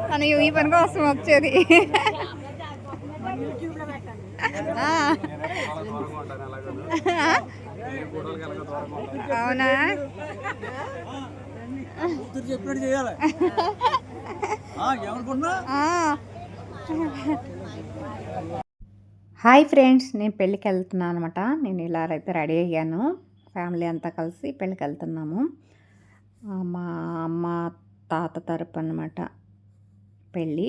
తను ఈ పని కోసం వచ్చేది. అవునా? చెప్పినట్టు చేయాలి. హాయ్ ఫ్రెండ్స్, నేను పెళ్ళికి వెళ్తున్నాను అనమాట. నేను ఇలా అయితే రెడీ అయ్యాను. ఫ్యామిలీ అంతా కలిసి పెళ్ళికి వెళ్తున్నాము. మా అమ్మ తాత తరపు అనమాట పెళ్ళి.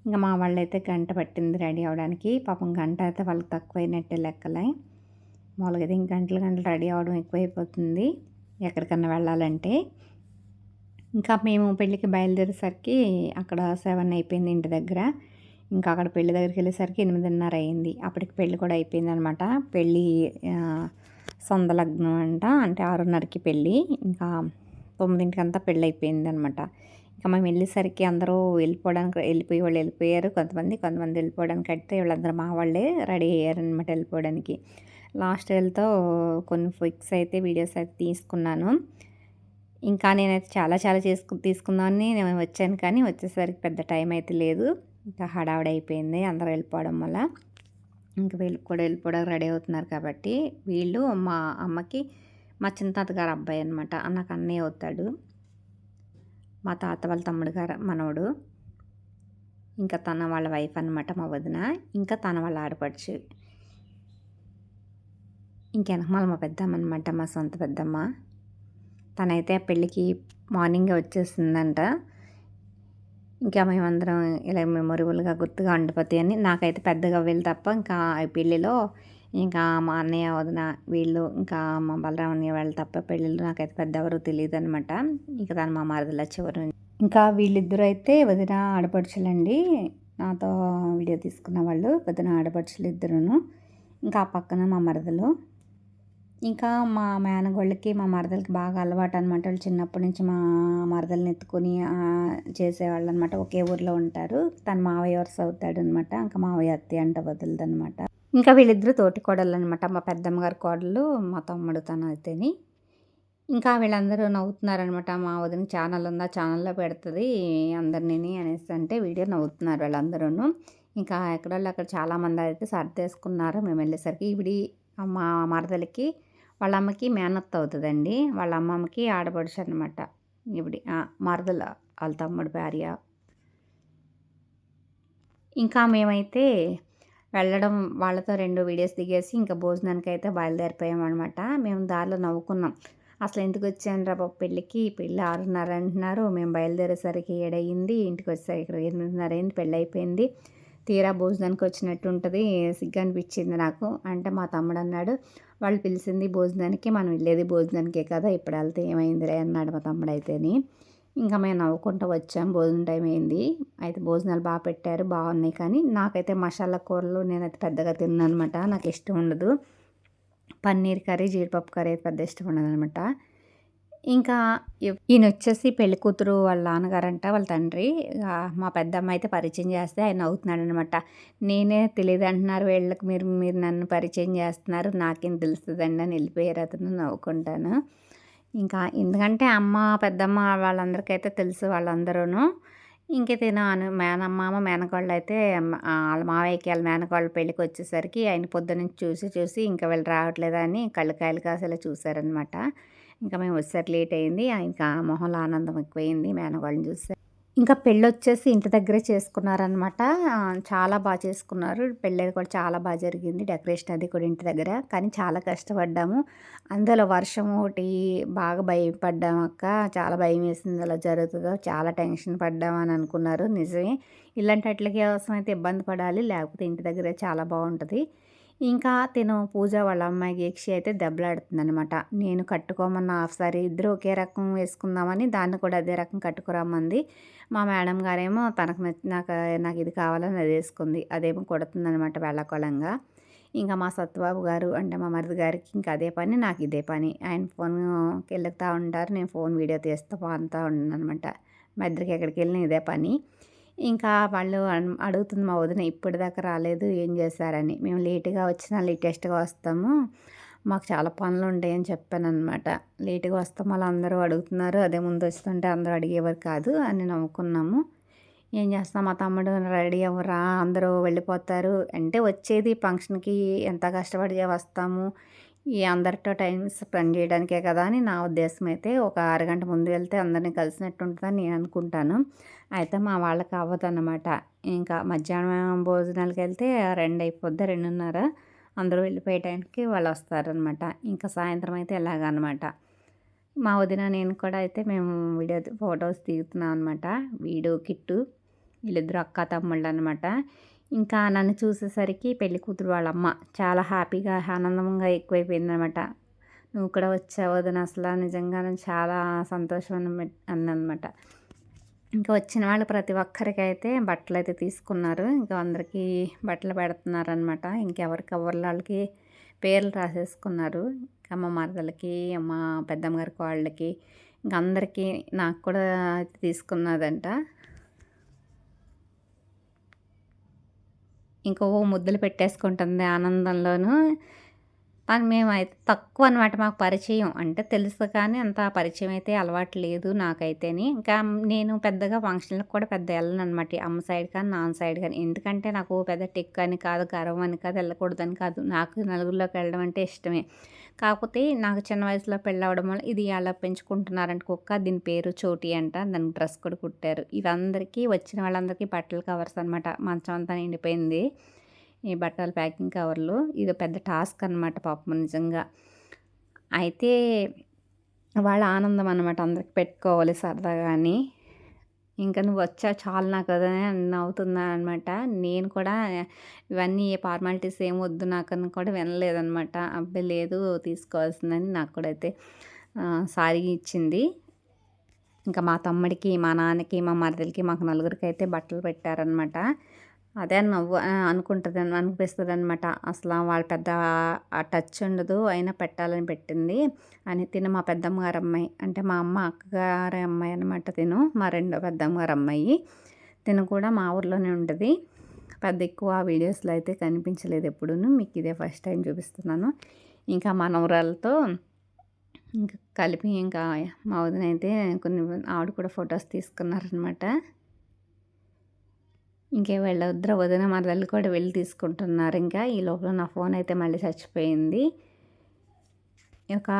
ఇంకా మా వాళ్ళైతే గంట పట్టింది రెడీ అవ్వడానికి. పాపం గంట అయితే వాళ్ళకి తక్కువైనట్టే లెక్కలే. మామూలుగా అయితే ఇంక గంటలు రెడీ అవ్వడం ఎక్కువైపోతుంది ఎక్కడికన్నా వెళ్ళాలంటే. ఇంకా మేము పెళ్ళికి బయలుదేరేసరికి అక్కడ 7 అయిపోయింది ఇంటి దగ్గర. ఇంకా అక్కడ పెళ్ళి దగ్గరికి వెళ్ళేసరికి 8:30 అయింది. అప్పటికి పెళ్ళి కూడా అయిపోయింది అనమాట. పెళ్ళి సొందలగ్నం అంటే 6:30కి పెళ్ళి. ఇంకా 9ంటికంతా పెళ్ళి అయిపోయింది అనమాట. ఇంకా మేము వెళ్ళేసరికి అందరూ వెళ్ళిపోయి వాళ్ళు వెళ్ళిపోయారు. కొంతమంది వెళ్ళిపోవడానికి అయితే వీళ్ళందరూ మా వాళ్ళే రెడీ అయ్యారనమాట వెళ్ళిపోవడానికి. లాస్ట్ వెళ్తూ కొన్ని పిక్స్ అయితే వీడియోస్ అయితే తీసుకున్నాను. ఇంకా నేనైతే చాలా తీసుకుందామని నేను వచ్చాను, కానీ వచ్చేసరికి పెద్ద టైం అయితే లేదు. ఇంకా హడావిడి అయిపోయింది అందరూ వెళ్ళిపోవడం వల్ల. ఇంకా వీళ్ళు కూడా వెళ్ళిపోవడానికి రెడీ అవుతున్నారు కాబట్టి. వీళ్ళు మా అమ్మకి మా చిన్న తాతగారు అబ్బాయి అనమాట. నాకు అన్నయ్య అవుతాడు. మా తాత వాళ్ళ తమ్ముడు గారు మనవడు. ఇంకా తన వాళ్ళ వైఫ్ అనమాట మా వదిన. ఇంకా తన వాళ్ళ ఆడపడుచు. ఇంకెనకమాల మా పెద్దమ్మ అనమాట, మా సొంత పెద్దమ్మ. తనైతే ఆ పెళ్ళికి మార్నింగే వచ్చేసిందంట. ఇంకా మేమందరం ఇలా మెమొరబుల్గా గుర్తుగా ఉండిపోతాయి అని. నాకైతే పెద్దగా వీళ్ళు తప్ప ఇంకా ఈ పెళ్ళిలో ఇంకా మా అన్నయ్య వదిన వీళ్ళు ఇంకా మా బలరామన్నయ్య వాళ్ళు తప్ప పెళ్ళిళ్ళు నాకైతే పెద్ద ఎవరు తెలియదు అనమాట. ఇంకా తను మా మరదలు చివరు. ఇంకా వీళ్ళిద్దరూ అయితే వదిన ఆడపడుచులండి. నాతో వీడియో తీసుకున్న వాళ్ళు వదిన ఆడపడుచులు ఇద్దరును. ఇంకా ఆ పక్కన మా మరదలు. ఇంకా మా మేనగోళ్ళకి మా మరదలకి బాగా అలవాటు అనమాట. వాళ్ళు చిన్నప్పటి నుంచి మా మరదల్ని ఎత్తుకొని చేసేవాళ్ళు అనమాట. ఒకే ఊర్లో ఉంటారు. తను మావయ్య వరుస అవుతాడు అనమాట. ఇంకా మావయ్య అత్తి అంట వదలదు అనమాట. ఇంకా వీళ్ళిద్దరూ తోటి కోడళ్ళు అనమాట. మా పెద్దమ్మ గారి కోడలు, మా తమ్ముడు తను అయితేని. ఇంకా వీళ్ళందరూ నవ్వుతున్నారనమాట. మా వదిన ఛానల్ ఉందా, ఛానల్లో పెడుతుంది అందరినీ అనేసి అంటే వీడియో నవ్వుతున్నారు వాళ్ళందరూ. ఇంకా ఎక్కడోళ్ళు అక్కడ చాలామంది అయితే సర్దేసుకున్నారు మేము వెళ్ళేసరికి. ఇవిడి మా మరదలకి వాళ్ళ అమ్మకి మేనత్త అవుతుందండి. వాళ్ళ అమ్మమ్మకి ఆడపడుచు అనమాట. ఇవిడి మరదల వాళ్ళ తమ్ముడు భార్య. ఇంకా మేమైతే వెళ్ళడం వాళ్ళతో 2 వీడియోస్ దిగేసి ఇంకా భోజనానికి అయితే బయలుదేరిపోయామన్నమాట. మేము దారిలో నవ్వుకున్నాం. అసలు ఎందుకు వచ్చాను రా బాబు పెళ్ళికి, పెళ్ళి 6:30 అంటున్నారు, మేము బయలుదేరేసరికి 7 అయింది, ఇంటికి వచ్చేసరికి ఇక్కడ 8:30 అయింది, పెళ్ళి అయిపోయింది. తీరా భోజనానికి వచ్చినట్టు ఉంటుంది, సిగ్గు అనిపించింది నాకు. అంటే మా తమ్ముడు అన్నాడు, వాళ్ళు పిలిచింది భోజనానికి, మనం వెళ్ళేది భోజనానికే కదా, ఇప్పుడు వెళ్తే ఏమైందిలే అన్నాడు మా తమ్ముడు అయితేని. ఇంకా మేము నవ్వుకుంటూ వచ్చాం. భోజనం టైం అయింది. అయితే భోజనాలు బాగా పెట్టారు, బాగున్నాయి. కానీ నాకైతే మసాలా కూరలు నేనైతే పెద్దగా తిన్నాను అనమాట. నాకు ఇష్టం ఉండదు. పన్నీర్ కర్రీ, జీడిపప్పు కర్రీ అయితే పెద్ద ఇష్టం ఉండదు అనమాట. ఇంకా ఈయన వచ్చేసి పెళ్లి కూతురు వాళ్ళ నాన్నగారంట, వాళ్ళ తండ్రి. మా పెద్దమ్మ అయితే పరిచయం చేస్తే ఆయన అవుతున్నాడు అనమాట. నేనే తెలియదు అంటున్నారు వీళ్ళకి, మీరు నన్ను పరిచయం చేస్తున్నారు, నాకేం తెలుస్తుందండి అని వెళ్ళిపోయారు అతను. నవ్వుకుంటాను. ఇంకా ఎందుకంటే అమ్మ పెద్దమ్మ వాళ్ళందరికైతే తెలుసు వాళ్ళందరూ. ఇంక తినాను మేనమ్మ మేనకోళ్ళు అయితే వాళ్ళ మావయ్యకి వాళ్ళ మేనకోళ్ళ పెళ్ళికి వచ్చేసరికి ఆయన పొద్దునుంచి చూసి ఇంకా వీళ్ళు రావట్లేదా అని కళ్ళకాయలు కాసేలా చూశారనమాట. ఇంకా మేము వచ్చేసరికి లేట్ అయింది. ఇంకా మొహంలో ఆనందం ఎక్కువైంది మేనకోళ్ళని చూస్తే. ఇంకా పెళ్ళి వచ్చేసి ఇంటి దగ్గరే చేసుకున్నారనమాట. చాలా బాగా చేసుకున్నారు. పెళ్ళి కూడా చాలా బాగా జరిగింది. డెకరేషన్ అది కూడా ఇంటి దగ్గర. కానీ చాలా కష్టపడ్డాము. అందులో వర్షం ఒకటి బాగా భయపడ్డాము అక్క. చాలా భయం వేసింది అలా జరుగుతుందో, చాలా టెన్షన్ పడ్డాము అని అనుకున్నారు. నిజమే, ఇలాంటి వాటికి అవసరమైతే ఇబ్బంది పడాలి, లేకపోతే ఇంటి దగ్గరే చాలా బాగుంటుంది. ఇంకా తిను పూజ వాళ్ళ అమ్మాయి గేక్షి అయితే దెబ్బలాడుతుంది అనమాట. నేను కట్టుకోమన్న హాఫ్ సారీ ఇద్దరు ఒకే రకం వేసుకుందామని దాన్ని కూడా అదే రకం కట్టుకురమ్మంది. మా మేడం గారేమో తనకు నాకు ఇది కావాలని అది వేసుకుంది. అదేమో కొడుతుంది అనమాట వెళ్ళకొలంగా. ఇంకా మా సత్యబాబు గారు అంటే మా మరిది గారికి ఇంకా అదే పని, నాకు ఇదే పని. ఆయన ఫోన్కి వెళ్తూ ఉంటారు, నేను ఫోన్ వీడియో తీస్తూ పోతూ ఉన్నాను అనమాట. మా ఇద్దరికి ఎక్కడికి వెళ్ళినా ఇదే పని. ఇంకా వాళ్ళు అడుగుతుంది మా వదిన ఇప్పటిదాకా రాలేదు ఏం చేశారని. మేము లేట్‌గా వచ్చినా లేటెస్ట్‌గా వస్తాము. మాకు చాలా పనులుంటాయని చెప్పాననమాట. లేట్‌గా వస్తాం అలా అందరూ అడుగుతున్నారు. అదే ముందు వస్తుంటే అందరూ అడిగేవారు కాదు అని నవ్వుకున్నాము. ఏం చేస్తాం మా తమ్ముడు రెడీ అవ్వరా అందరూ వెళ్ళిపోతారు. అంటే వచ్చేది ఫంక్షన్‌కి ఎంత కష్టపడి వస్తాము. ఈ అందరితో టైం స్పెండ్ చేయడానికే కదా అని నా ఉద్దేశం అయితే. ఒక అరగంట ముందు వెళ్తే అందరిని కలిసినట్టు ఉంటదని నేను అనుకుంటాను. అయితే మా వాళ్ళకి అవ్వదన్నమాట. ఇంకా మధ్యాహ్నం భోజనాలకెళ్తే 2 అయిపోద్ది 2:30 అందరూ వెళ్ళిపోయే టైంకి వాళ్ళొస్తారనమాట. ఇంకా సాయంత్రం అయితే ఇలాగనమాట. మా వదిన నేను కూడా అయితే మేము ఫోటోస్ దిగుతున్నాం అనమాట. వీడు, కిట్టు వీళ్ళిద్దరు అక్కా తమ్ముళ్ళనమాట. ఇంకా నన్ను చూసేసరికి పెళ్లి కూతురు వాళ్ళ అమ్మ చాలా హ్యాపీగా, ఆనందంగా ఎక్కువైపోయిందనమాట. "నువ్వు కూడా వచ్చావు వదిన అసల నిజంగానే చాలా సంతోషం" అందనమాట. ఇంకా వచ్చిన వాళ్ళు ప్రతి ఒక్కరికైతే బట్టలైతే తీసుకున్నారు. ఇంకా అందరికీ బట్టలు పెడుతున్నారనమాట. ఇంకెవరికి ఎవళ్ళాళ్ళకి పేర్లు రాసేసుకున్నారు. ఇంకా మా మరదలకి, మా పెద్దమ్మ గారి కోడళ్ళకి, ఇంక అందరికీ నాకు కూడా తీసుకున్నదంట. ఇంక ముద్దులు పెట్టేసుకుంటుంది ఆనందంలోను. కానీ మేమైతే తక్కువనమాట మాకు పరిచయం. అంటే తెలుసు కానీ అంత పరిచయం అయితే అలవాటు లేదు నాకైతేని. ఇంకా నేను పెద్దగా ఫంక్షన్‌లకి కూడా పెద్ద ఎళ్ళననమాట. అమ్మ సైడ్ కానీ, నాన్న సైడ్ కానీ. ఎందుకంటే నాకు పెద్ద టెక్ అని కాదు, గర్వం అని కాదు, వెళ్ళకూడదని కాదు. నాకు నలుగురిలోకి వెళ్ళడం అంటే ఇష్టమే. కాకపోతే నాకు చిన్న వయసులో పెళ్ళవ్వడం వల్ల ఇది అలా పెంచుకుంటున్నారంట కుక్క. దీని పేరు చోటీ అంట. దానికి డ్రెస్ కూడా కుట్టారు. ఇవందరికీ వచ్చిన వాళ్ళందరికీ బట్టల కవర్స్ అనమాట. మంచం అంతా నిండిపోయింది. ఈ బట్టల ప్యాకింగ్ కవర్లు. ఇది పెద్ద టాస్క్ అనమాట పాపం నిజంగా. అయితే వాళ్ళ ఆనందం అనమాట. అందరికి పెట్టుకోవాలి సరదాగా అని. ఇంక "నువ్వొచ్చావు చాలు నాకది" అని నవ్వుతున్నాననమాట. నేను కూడా ఇవన్నీ ఫార్మాలిటీస్ ఏం వద్దు నాకని కూడా వినలేదనమాట. అబ్బే లేదు తీసుకోవాల్సిందని నాకు కూడా అయితే సారీ ఇచ్చింది. ఇంకా మా తమ్ముడికి, మా నాన్నకి, మా మరదలకి మాకు నలుగురికైతే బట్టలు పెట్టారనమాట. అదే అనిపిస్తదనమాట. అసల వాళ్ళు పెద్ద ఆ టచ్ ఉండదు. అయినా పెట్టాలని పెట్టింది అని. తిను మా పెద్దమ్మ గారి అమ్మాయి. అంటే మా అమ్మ అక్కగారి అమ్మాయి అనమాట తిను. మా రెండో పెద్దమ్మ గారి అమ్మాయి. తిను కూడా మా ఊర్లోనే ఉంటది. పెద్ద ఎక్కువ వీడియోస్‌లో అయితే కనిపించలేదు ఎప్పుడూను. మీకు ఇదే ఫస్ట్ టైం చూపిస్తున్నాను. ఇంకా మనవరాలతో ఇంకా కలిపి ఇంకా మా వదిన అయితే కొన్ని ఆవిడ కూడా ఫొటోస్ తీసుకున్నారనమాట. వీళ్ళిద్దరు వదిన మరదళ్ళు కూడా వెళ్ళి తీసుకుంటున్నారు ఇంకా. ఈ లోపల నా ఫోన్ అయితే మళ్ళీ చచ్చిపోయింది. ఒక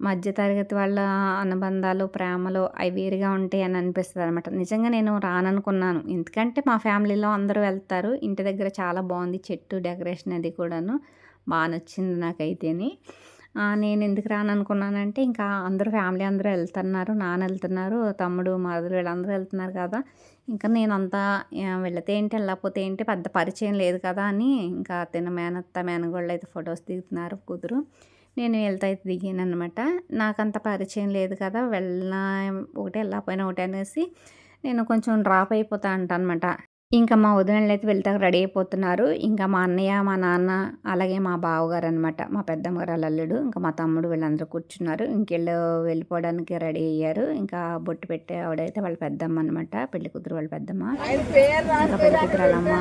మధ్య తరగతి వాళ్ళ అనుబంధాలు, ప్రేమలు అవి వేరుగా ఉంటాయి అని అనిపిస్తుంది అనమాట. నిజంగా నేను రాననుకున్నాను. ఎందుకంటే మా ఫ్యామిలీలో అందరూ వెళ్తారు. ఇంటి దగ్గర చాలా బాగుంది చెట్టు డెకరేషన్ అది కూడాను. బాగా నచ్చింది నాకైతేని. నేను ఎందుకు రాననుకున్నానంటే ఇంకా అందరూ ఫ్యామిలీ అందరూ వెళ్తున్నారు. నాన్న వెళ్తున్నారు, తమ్ముడు, మరదలు వీళ్ళందరూ వెళ్తున్నారు కదా! ఇంకా నేనంతా వెళితే ఏంటి, వెళ్ళకపోతే ఏంటి పెద్ద పరిచయం లేదు కదా అని ఇంకా మేనత్త, మేనగోళ్ళు అయితే ఫొటోస్ దిగుతున్నారు కూతురు. నేను వెళ్తే అయితే దిగాననమాట. నాకంత పరిచయం లేదు కదా! ఒకటే వెళ్ళకపోయినా ఒకటే అనేసి నేను కొంచెం డ్రాప్ అయిపోతా అంటానమాట. ఇంకా మా వదినలైతే వెళ్తాక రెడీ అయిపోతున్నారు. ఇంకా మా అన్నయ్య, మా నాన్న అలాగే మా బావగారనమాట. మా పెద్దమ్మ గారు అల్లుడు. ఇంకా మా తమ్ముడు వీళ్ళందరూ కూర్చున్నారు. ఇంకీళ్ళు వెళ్ళిపోవడానికి రెడీ అయ్యారు. ఇంకా బొట్టు పెట్టే ఆవిడైతే వాళ్ళ పెద్దమ్మ అనమాట. పెళ్లి కూతురు వాళ్ళ పెద్దమ్మ. ఇంకా పెళ్లి కూతురు వాళ్ళ అమ్మ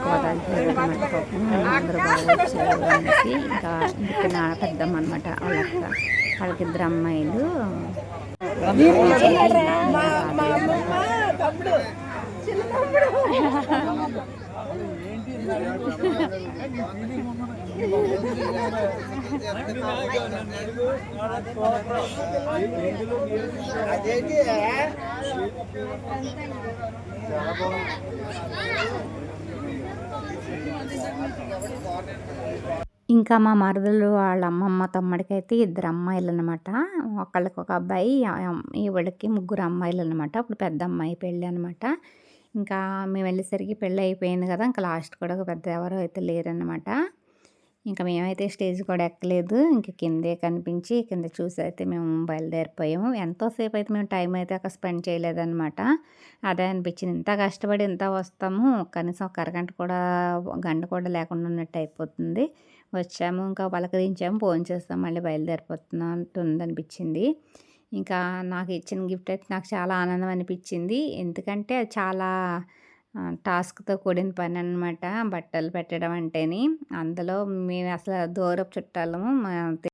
గోదావరికి పాపం అందరూ బాగా వచ్చారు అనేసి ఇంకా ఇంటికి నా పెద్దమ్మ అనమాట వాళ్ళ అక్క. వాళ్ళకిద్దరు అమ్మాయిలు. ఇంకా మా మరదలు వాళ్ళ అమ్మమ్మ తమ్ముడికైతే ఇద్దరు అమ్మాయిలనమాట. ఒకళ్ళకి ఒక అబ్బాయి, ఈవిడకి ముగ్గురు అమ్మాయిలనమాట. అప్పుడు పెద్ద అమ్మాయి పెళ్ళి అనమాట. ఇంకా మేము వెళ్ళేసరికి పెళ్ళి అయిపోయింది కదా! ఇంకా లాస్ట్ కూడా పెద్ద ఎవరు అయితే లేరనమాట. ఇంకా మేమైతే స్టేజ్ కూడా ఎక్కలేదు. ఇంక కిందే కనిపించి కింద చూసి అయితే మేము బయలుదేరిపోయాము. ఎంతోసేపు అయితే మేము టైం అయితే అక్కడ స్పెండ్ చేయలేదనమాట. అదే అనిపించింది. ఇంత కష్టపడి ఇంత వస్తాము కనీసం ఒక అరగంట కూడా గంట కూడా లేకుండా ఉన్నట్టు అయిపోతుంది. వచ్చాము ఇంకా పలకరించాము, భోంచేసాము, మళ్ళీ బయలుదేరిపోతున్నట్టు ఉందనిపించింది. ఇంకా నాకు ఇచ్చిన గిఫ్ట్ అయితే నాకు చాలా ఆనందం అనిపించింది. ఎందుకంటే అది చాలా టాస్క్‌తో కూడిన పననమాట. బట్టలు పెట్టడం అంటేని. అందులో మేము అసలు దూరపు చుట్టాలము.